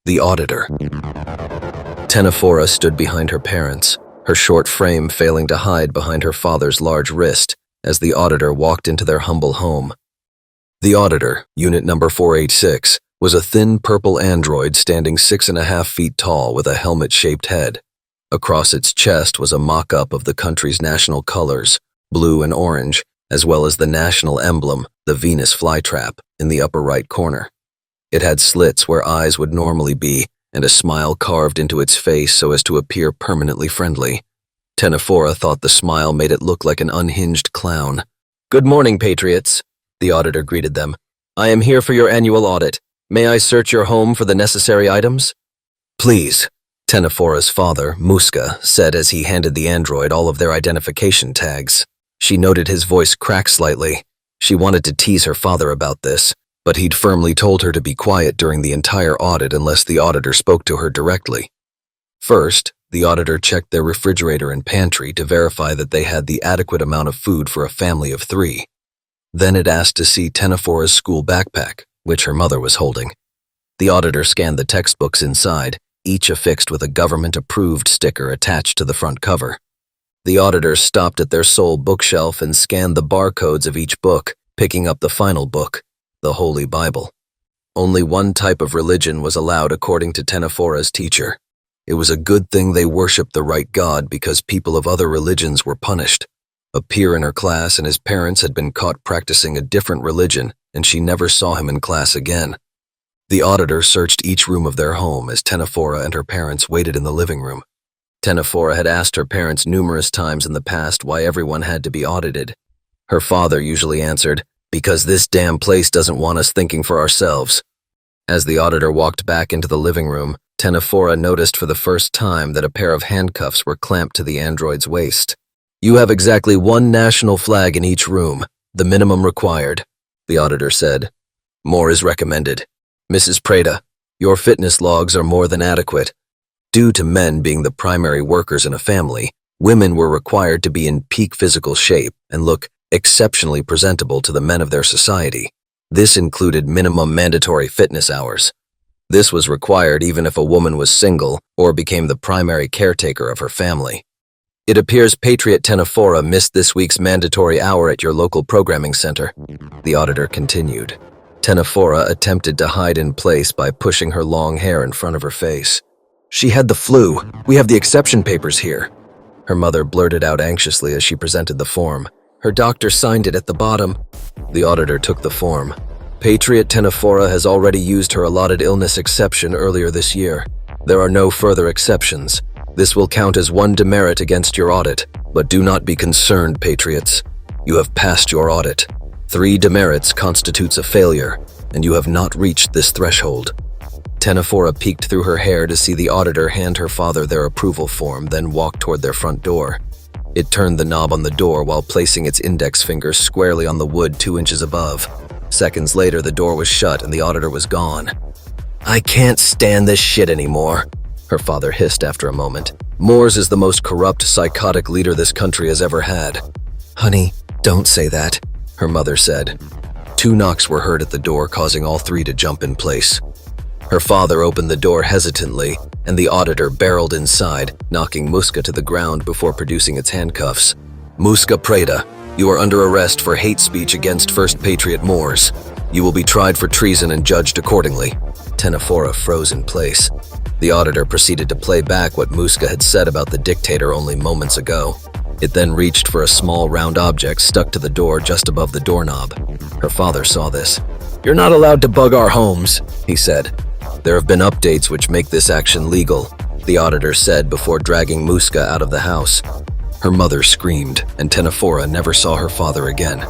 The Auditor. Tenephora stood behind her parents, her short frame failing to hide behind her father's large wrist, as the Auditor walked into their humble home. The Auditor, unit number 486, was a thin purple android standing 6.5 feet tall with a helmet-shaped head. Across its chest was a mock-up of the country's national colors, blue and orange, as well as the national emblem, the Venus flytrap, in the upper right corner. It had slits where eyes would normally be, and a smile carved into its face so as to appear permanently friendly. Tenephora thought the smile made it look like an unhinged clown. "Good morning, Patriots," the Auditor greeted them. "I am here for your annual audit. May I search your home for the necessary items?" "Please," Tenephora's father, Muska, said as he handed the android all of their identification tags. She noted his voice crack slightly. She wanted to tease her father about this, but he'd firmly told her to be quiet during the entire audit unless the Auditor spoke to her directly. First, the Auditor checked their refrigerator and pantry to verify that they had the adequate amount of food for a family of 3. Then it asked to see Tenephora's school backpack, which her mother was holding. The Auditor scanned the textbooks inside, each affixed with a government-approved sticker attached to the front cover. The Auditor stopped at their sole bookshelf and scanned the barcodes of each book, picking up the final book, the Holy Bible. Only one type of religion was allowed according to Tenephora's teacher. It was a good thing they worshipped the right God because people of other religions were punished. A peer in her class and his parents had been caught practicing a different religion, and she never saw him in class again. The Auditor searched each room of their home as Tenephora and her parents waited in the living room. Tenephora had asked her parents numerous times in the past why everyone had to be audited. Her father usually answered, "Because this damn place doesn't want us thinking for ourselves." As the Auditor walked back into the living room, Tenephora noticed for the first time that a pair of handcuffs were clamped to the android's waist. "You have exactly one national flag in each room, the minimum required," the Auditor said. "More is recommended. Mrs. Praeda, your fitness logs are more than adequate. Due to men being the primary workers in a family, women were required to be in peak physical shape and look exceptionally presentable to the men of their society. This included minimum mandatory fitness hours. This was required even if a woman was single or became the primary caretaker of her family. It appears Patriot Tenephora missed this week's mandatory hour at your local programming center," the Auditor continued. Tenephora attempted to hide in place by pushing her long hair in front of her face. "She had the flu. We have the exception papers here," her mother blurted out anxiously as she presented the form. "Her doctor signed it at the bottom." The Auditor took the form. "Patriot Tenephora has already used her allotted illness exception earlier this year. There are no further exceptions. This will count as one demerit against your audit, but do not be concerned, Patriots. You have passed your audit. 3 demerits constitutes a failure, and you have not reached this threshold." Tenephora peeked through her hair to see the Auditor hand her father their approval form, then walk toward their front door. It turned the knob on the door while placing its index finger squarely on the wood 2 inches above. Seconds later, the door was shut and the Auditor was gone. "I can't stand this shit anymore," her father hissed after a moment. "Moores is the most corrupt, psychotic leader this country has ever had." "Honey, don't say that," her mother said. 2 knocks were heard at the door, causing all 3 to jump in place. Her father opened the door hesitantly, and the Auditor barreled inside, knocking Muska to the ground before producing its handcuffs. "Muska Praeda, you are under arrest for hate speech against First Patriot Moores. You will be tried for treason and judged accordingly." Tenephora froze in place. The Auditor proceeded to play back what Muska had said about the dictator only moments ago. It then reached for a small round object stuck to the door just above the doorknob. Her father saw this. "You're not allowed to bug our homes," he said. "There have been updates which make this action legal," the Auditor said before dragging Muska out of the house. Her mother screamed, and Tenephora never saw her father again.